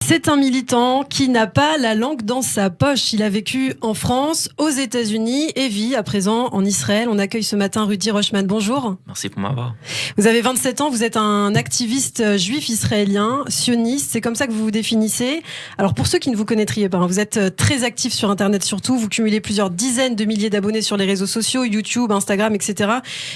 C'est un militant qui n'a pas la langue dans sa poche. Il a vécu en France, aux États-Unis et vit à présent en Israël. On accueille ce matin Rudy Rochman. Bonjour. Merci pour m'avoir. Vous avez 27 ans, vous êtes un activiste juif israélien, sioniste, c'est comme ça que vous vous définissez. Alors pour ceux qui ne vous connaîtraient pas, vous êtes très actif sur Internet surtout, vous cumulez plusieurs dizaines de milliers d'abonnés sur les réseaux sociaux, YouTube, Instagram, etc.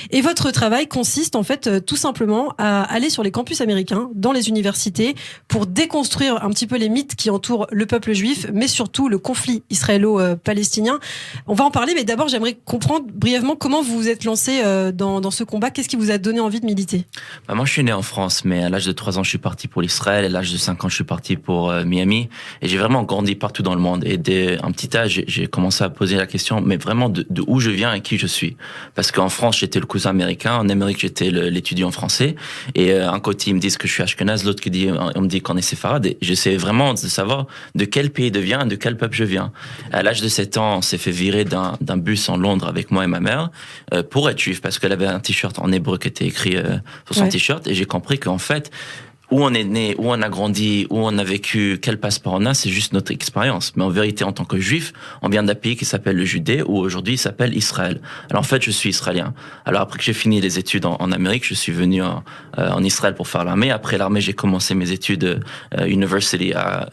Et votre travail consiste en fait tout simplement à aller sur les campus américains, dans les universités, pour déconstruire un petit peu les mythes qui entourent le peuple juif, mais surtout le conflit israélo-palestinien. On va en parler, mais d'abord j'aimerais comprendre brièvement comment vous vous êtes lancé dans ce combat. Qu'est-ce qui vous a donné envie de militer? Moi je suis né en France, mais à l'âge de 3 ans je suis parti pour l'Israël, et à l'âge de 5 ans je suis parti pour Miami, et j'ai vraiment grandi partout dans le monde. Et dès un petit âge j'ai commencé à poser la question, mais vraiment de où je viens et qui je suis. Parce qu'en France j'étais le cousin américain, en Amérique j'étais l'étudiant français, et un côté ils me disent que je suis ashkenaz, l'autre on me dit qu'on est séfarade, et j'essaie vraiment de savoir de quel pays je viens, de quel peuple je viens. À l'âge de 7 ans, on s'est fait virer d'un bus en Londres avec moi et ma mère pour être juif, parce qu'elle avait un t-shirt en hébreu qui était écrit sur son t-shirt, et j'ai compris qu'en fait, où on est né, où on a grandi, où on a vécu, quel passeport on a, c'est juste notre expérience. Mais en vérité, en tant que juif, on vient d'un pays qui s'appelle le Judée, où aujourd'hui il s'appelle Israël. Alors en fait, je suis israélien. Alors après que j'ai fini les études en Amérique, je suis venu en Israël pour faire l'armée. Après l'armée, j'ai commencé mes études university à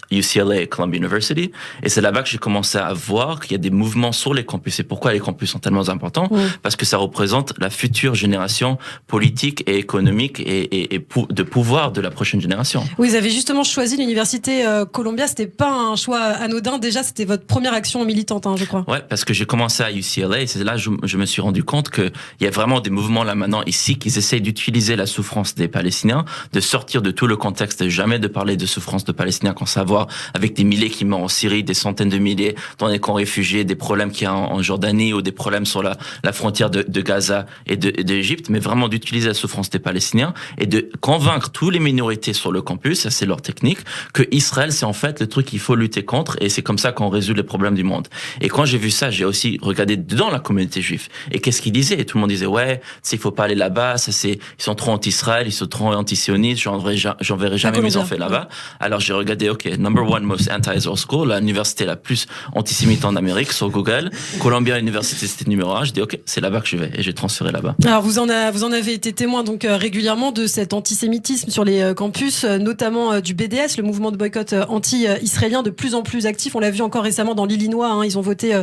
UCLA, Columbia University. Et c'est là-bas que j'ai commencé à voir qu'il y a des mouvements sur les campus. Et pourquoi les campus sont tellement importants? Parce que ça représente la future génération politique et économique et de pouvoir de la prochaine génération. Oui, vous avez justement choisi l'université Columbia. C'était pas un choix anodin. Déjà, c'était votre première action militante, je crois. Ouais, parce que j'ai commencé à UCLA, et c'est là que je me suis rendu compte qu'il y a vraiment des mouvements là maintenant ici qui essayent d'utiliser la souffrance des Palestiniens, de sortir de tout le contexte, jamais de parler de souffrance de Palestiniens, qu'on savoir avec des milliers qui meurent en Syrie, des centaines de milliers dans les camps réfugiés, des problèmes qu'il y a en Jordanie, ou des problèmes sur la frontière de Gaza et d'Égypte, mais vraiment d'utiliser la souffrance des Palestiniens et de convaincre tous les minorités sur le campus, ça c'est leur technique, que Israël c'est en fait le truc qu'il faut lutter contre, et c'est comme ça qu'on résout les problèmes du monde. Et quand j'ai vu ça, j'ai aussi regardé dans la communauté juive. Et qu'est-ce qu'ils disaient? Et tout le monde disait ouais, il faut pas aller là-bas, ils sont trop anti-Israël, ils sont trop anti-sionistes, j'enverrai jamais mes enfants là-bas. Alors j'ai regardé, number one most anti-Israel school, l'université la plus antisémite en Amérique sur Google, Columbia University c'était numéro 1, je dis c'est là-bas que je vais, et j'ai transféré là-bas. Alors vous en avez été témoin donc régulièrement de cet antisémitisme sur les campus, notamment du BDS, le mouvement de boycott anti-israélien de plus en plus actif. On l'a vu encore récemment dans l'Illinois, ils ont voté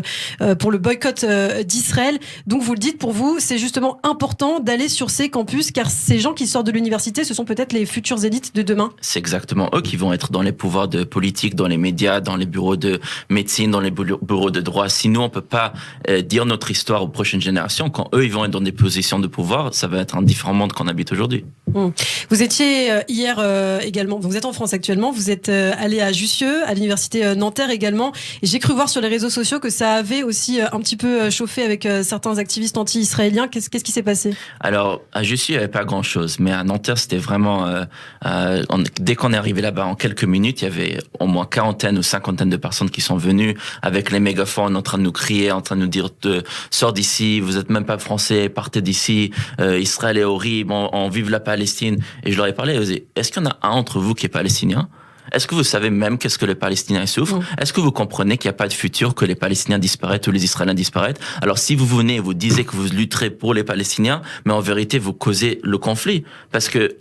pour le boycott d'Israël. Donc vous le dites, pour vous, c'est justement important d'aller sur ces campus, car ces gens qui sortent de l'université, ce sont peut-être les futures élites de demain. C'est exactement eux qui vont être dans les pouvoirs de politique, dans les médias, dans les bureaux de médecine, dans les bureaux de droit. Si nous, on peut pas dire notre histoire aux prochaines générations, quand eux, ils vont être dans des positions de pouvoir, ça va être un différent monde qu'on habite aujourd'hui. Vous étiez hier également, vous êtes en France actuellement, vous êtes allé à Jussieu, à l'université Nanterre également, et j'ai cru voir sur les réseaux sociaux que ça avait aussi un petit peu chauffé avec certains activistes anti-israéliens. Qu'est-ce qui s'est passé? Alors, à Jussieu, il n'y avait pas grand-chose, mais à Nanterre, c'était vraiment... dès qu'on est arrivé là-bas, en quelques minutes, il y avait au moins 40 ou 50 de personnes qui sont venues avec les mégaphones en train de nous crier, en train de nous dire sors d'ici, vous êtes même pas français, partez d'ici, Israël est horrible, on vive la Palestine. Et je leur ai parlé, est-ce qu'il y en a un entre vous qui est palestinien? Est-ce que vous savez même qu'est-ce que les Palestiniens souffrent? Est-ce que vous comprenez qu'il n'y a pas de futur, que les Palestiniens disparaissent ou les Israéliens disparaissent? Alors si vous venez et vous disiez que vous lutterez pour les Palestiniens, mais en vérité vous causez le conflit. Parce que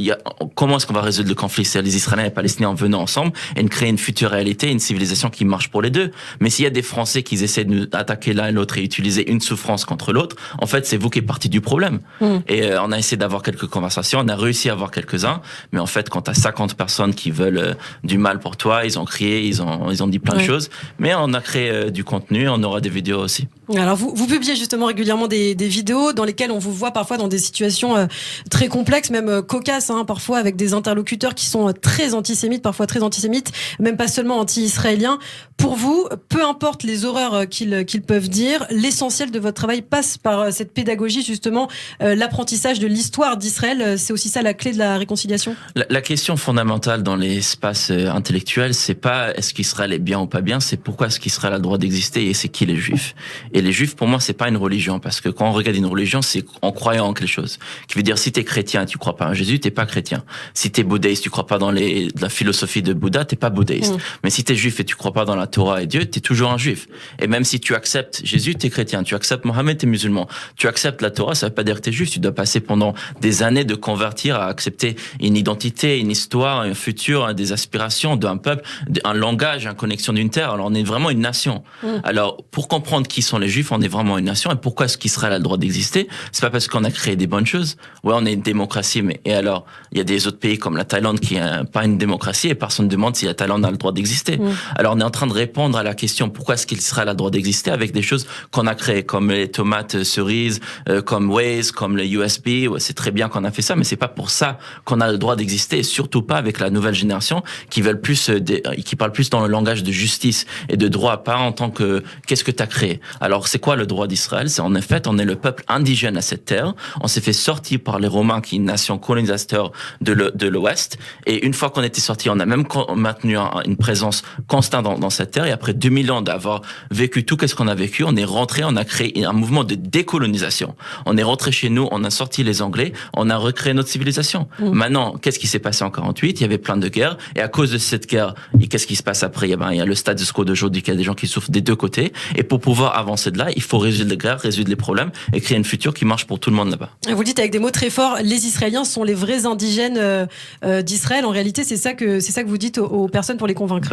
comment est-ce qu'on va résoudre le conflit? C'est les Israéliens et les Palestiniens en venant ensemble et de créer une future réalité, une civilisation qui marche pour les deux. Mais s'il y a des Français qui essaient de nous attaquer l'un et l'autre et utiliser une souffrance contre l'autre, en fait c'est vous qui êtes partie du problème. Et on a essayé d'avoir quelques conversations, on a réussi à avoir quelques-uns, mais en fait quand t'as 50 personnes qui veulent du mal pour toi, ils ont crié, ils ont dit plein de choses, mais on a créé du contenu, on aura des vidéos aussi. Alors vous publiez justement régulièrement des vidéos dans lesquelles on vous voit parfois dans des situations très complexes, même cocasses, parfois avec des interlocuteurs qui sont très antisémites, parfois très antisémites, même pas seulement anti-israéliens. Pour vous, peu importe les horreurs qu'ils peuvent dire, l'essentiel de votre travail passe par cette pédagogie, justement, l'apprentissage de l'histoire d'Israël. C'est aussi ça la clé de la réconciliation? La question fondamentale dans l'espace intellectuel, c'est pas est-ce qu'Israël est bien ou pas bien, c'est pourquoi est-ce qu'Israël a le droit d'exister et c'est qui les Juifs. Et Et les juifs, pour moi, c'est pas une religion, parce que quand on regarde une religion, c'est en croyant en quelque chose. Qui veut dire, si t'es chrétien, tu crois pas en Jésus, t'es pas chrétien. Si t'es bouddhiste, tu crois pas dans la philosophie de Bouddha, t'es pas bouddhiste. Mais si t'es juif et tu crois pas dans la Torah et Dieu, t'es toujours un juif. Et même si tu acceptes Jésus, t'es chrétien. Tu acceptes Mohammed, t'es musulman. Tu acceptes la Torah, ça veut pas dire que t'es juif. Tu dois passer pendant des années de convertir à accepter une identité, une histoire, un futur, des aspirations d'un peuple, un langage, une connexion d'une terre. Alors on est vraiment une nation. Alors pour comprendre qui sont les juifs, on est vraiment une nation. Et pourquoi est-ce qu'Israël a le droit d'exister? C'est pas parce qu'on a créé des bonnes choses. Ouais, on est une démocratie, mais et alors il y a des autres pays comme la Thaïlande qui est pas une démocratie et personne ne demande si la Thaïlande a le droit d'exister. Alors on est en train de répondre à la question pourquoi est-ce qu'Israël a le droit d'exister avec des choses qu'on a créées comme les tomates cerises, comme Waze, comme les USB. Ouais, c'est très bien qu'on a fait ça, mais c'est pas pour ça qu'on a le droit d'exister, et surtout pas avec la nouvelle génération qui veulent plus, qui parle plus dans le langage de justice et de droit, pas en tant que qu'est-ce que t'as créé. Alors c'est quoi le droit d'Israël? C'est en effet, on est le peuple indigène à cette terre. On s'est fait sortir par les Romains, qui est une nation colonisateur de l'Ouest. Et une fois qu'on était sorti, on a même maintenu une présence constante dans cette terre. Et après 2000 ans d'avoir vécu tout ce qu'on a vécu, on est rentré, on a créé un mouvement de décolonisation. On est rentré chez nous, on a sorti les Anglais, on a recréé notre civilisation. Maintenant, qu'est-ce qui s'est passé en 48? Il y avait plein de guerres. Et à cause de cette guerre, qu'est-ce qui se passe après? Il y a le status quo d'aujourd'hui, qu'il y a des gens qui souffrent des deux côtés. Et pour pouvoir avancer de là, il faut résoudre les guerres, résoudre les problèmes et créer une future qui marche pour tout le monde là-bas. Vous le dites avec des mots très forts, les Israéliens sont les vrais indigènes d'Israël. En réalité, c'est ça que vous dites aux personnes pour les convaincre.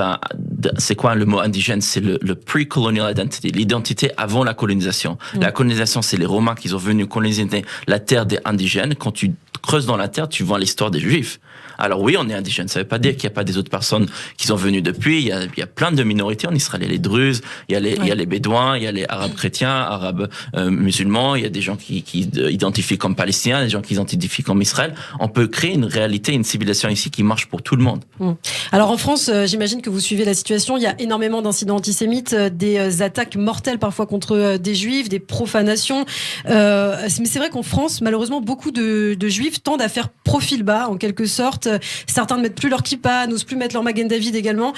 C'est quoi le mot indigène? C'est le pre-colonial identity, l'identité avant la colonisation. La colonisation, c'est les Romains qui sont venus coloniser la terre des indigènes. Quand tu creuses dans la terre, tu vois l'histoire des Juifs. Alors oui, on est indigène. Ça veut pas dire qu'il n'y a pas des autres personnes qui sont venues depuis. Il y a plein de minorités en Israël. Il y a les Druzes, il y a les Bédouins, il y a les Arabes chrétiens, Arabes musulmans. Il y a des gens qui identifient comme Palestiniens, des gens qui s'identifient comme Israël. On peut créer une réalité, une civilisation ici qui marche pour tout le monde. Alors en France, j'imagine que vous suivez la situation. Il y a énormément d'incidents antisémites, des attaques mortelles parfois contre des Juifs, des profanations. Mais c'est vrai qu'en France, malheureusement, beaucoup de Juifs tendent à faire profil bas, en quelque sorte. Certains ne mettent plus leur kippa, n'osent plus mettre leur Magen David également,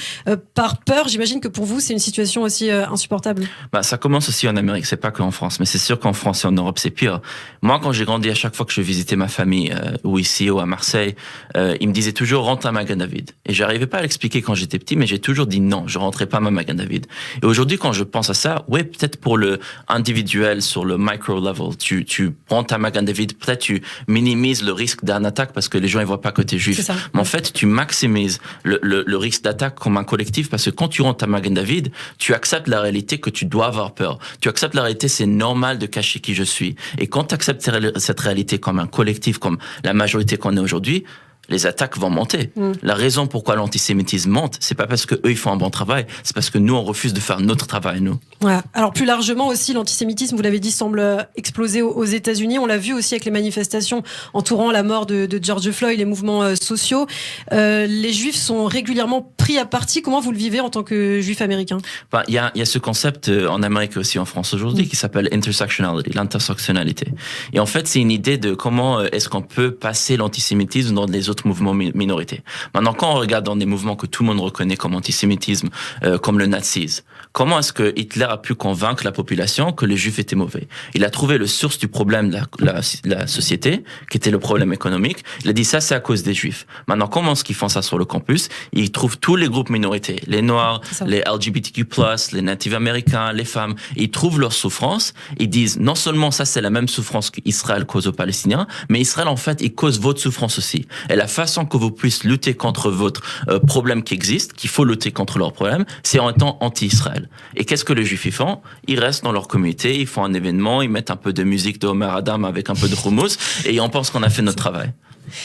par peur. J'imagine que pour vous, c'est une situation aussi insupportable. Ça commence aussi en Amérique, c'est pas qu'en France, mais c'est sûr qu'en France et en Europe, c'est pire. Moi, quand j'ai grandi, à chaque fois que je visitais ma famille, ou ici, ou à Marseille, ils me disaient toujours, rentre à Magen David. Et j'arrivais pas à l'expliquer quand j'étais petit, mais j'ai toujours dit non, je rentrais pas à ma Magen David. Et aujourd'hui, quand je pense à ça, ouais, peut-être pour le individuel, sur le micro level, tu prends ta Magen David, peut-être tu minimises le risque d'un attaque parce que les gens, ils voient pas que t'es juif. Mais en fait, tu maximises le risque d'attaque comme un collectif, parce que quand tu rentres à Magen David, tu acceptes la réalité que tu dois avoir peur. Tu acceptes la réalité, c'est normal de cacher qui je suis. Et quand tu acceptes cette réalité comme un collectif, comme la majorité qu'on est aujourd'hui, les attaques vont monter. La raison pourquoi l'antisémitisme monte, c'est pas parce que eux ils font un bon travail, c'est parce que nous on refuse de faire notre travail, nous. Ouais. Alors plus largement aussi, l'antisémitisme, vous l'avez dit, semble exploser aux États-Unis. On l'a vu aussi avec les manifestations entourant la mort de George Floyd, les mouvements sociaux. Les Juifs sont régulièrement pris à partie. Comment vous le vivez en tant que Juif américain? Il y a ce concept en Amérique et aussi en France aujourd'hui qui s'appelle intersectionality, l'intersectionnalité. Et en fait, c'est une idée de comment est-ce qu'on peut passer l'antisémitisme dans les autres mouvements minorités. Maintenant, quand on regarde dans des mouvements que tout le monde reconnaît comme antisémitisme, comme le nazisme, comment est-ce que Hitler a pu convaincre la population que les Juifs étaient mauvais? Il a trouvé le source du problème de la société, qui était le problème économique. Il a dit ça, c'est à cause des Juifs. Maintenant, comment est-ce qu'ils font ça sur le campus? Ils trouvent tous les groupes minorités, les Noirs, les LGBTQ+, les Natifs américains, les femmes. Ils trouvent leur souffrance. Ils disent non seulement ça, c'est la même souffrance qu'Israël cause aux Palestiniens, mais Israël, en fait, il cause votre souffrance aussi. Et la façon que vous puissiez lutter contre votre problème qui existe, qu'il faut lutter contre leur problème, c'est en étant anti-Israël. Et qu'est-ce que les Juifs y font? Ils restent dans leur communauté, ils font un événement, ils mettent un peu de musique de Omer Adam avec un peu de hummus, et on pense qu'on a fait notre travail.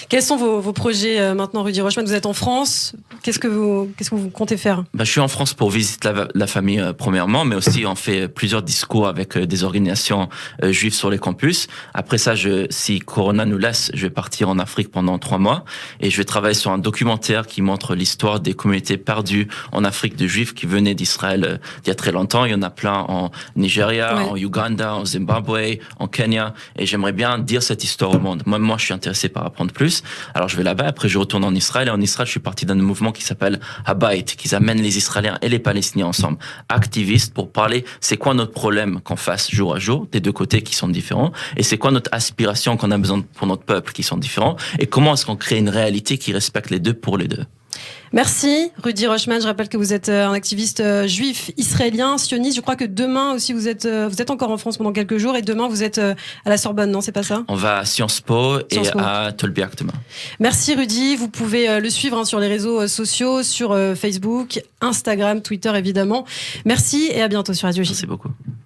Quels sont vos projets maintenant, Rudy Rochman? Vous êtes en France. Qu'est-ce que vous comptez faire? Je suis en France pour visiter la famille premièrement, mais aussi on fait plusieurs discours avec des organisations juives sur les campus. Après ça, si Corona nous laisse, je vais partir en Afrique pendant 3 mois. Et je vais travailler sur un documentaire qui montre l'histoire des communautés perdues en Afrique de Juifs qui venaient d'Israël il y a très longtemps. Il y en a plein en Nigeria, en Ouganda, en Zimbabwe, en Kenya. Et j'aimerais bien dire cette histoire au monde. Moi, je suis intéressé par apprendre plus. Alors, je vais là-bas. Après, je retourne en Israël. Et en Israël, je suis parti d'un mouvement qui s'appelle Habayit, qui amène les Israéliens et les Palestiniens ensemble, activistes, pour parler c'est quoi notre problème qu'on face jour à jour, des deux côtés qui sont différents, et c'est quoi notre aspiration qu'on a besoin pour notre peuple qui sont différents, et comment est-ce qu'on crée une réalité qui respecte les deux pour les deux. Merci Rudy Rochman. Je rappelle que vous êtes un activiste juif israélien, sioniste. Je crois que demain aussi vous êtes encore en France pendant quelques jours, et demain vous êtes à la Sorbonne, non, c'est pas ça? On va à Sciences Po et à Tolbiac demain. Merci Rudy. Vous pouvez le suivre sur les réseaux sociaux, sur Facebook, Instagram, Twitter évidemment. Merci et à bientôt sur Radio J. Merci beaucoup.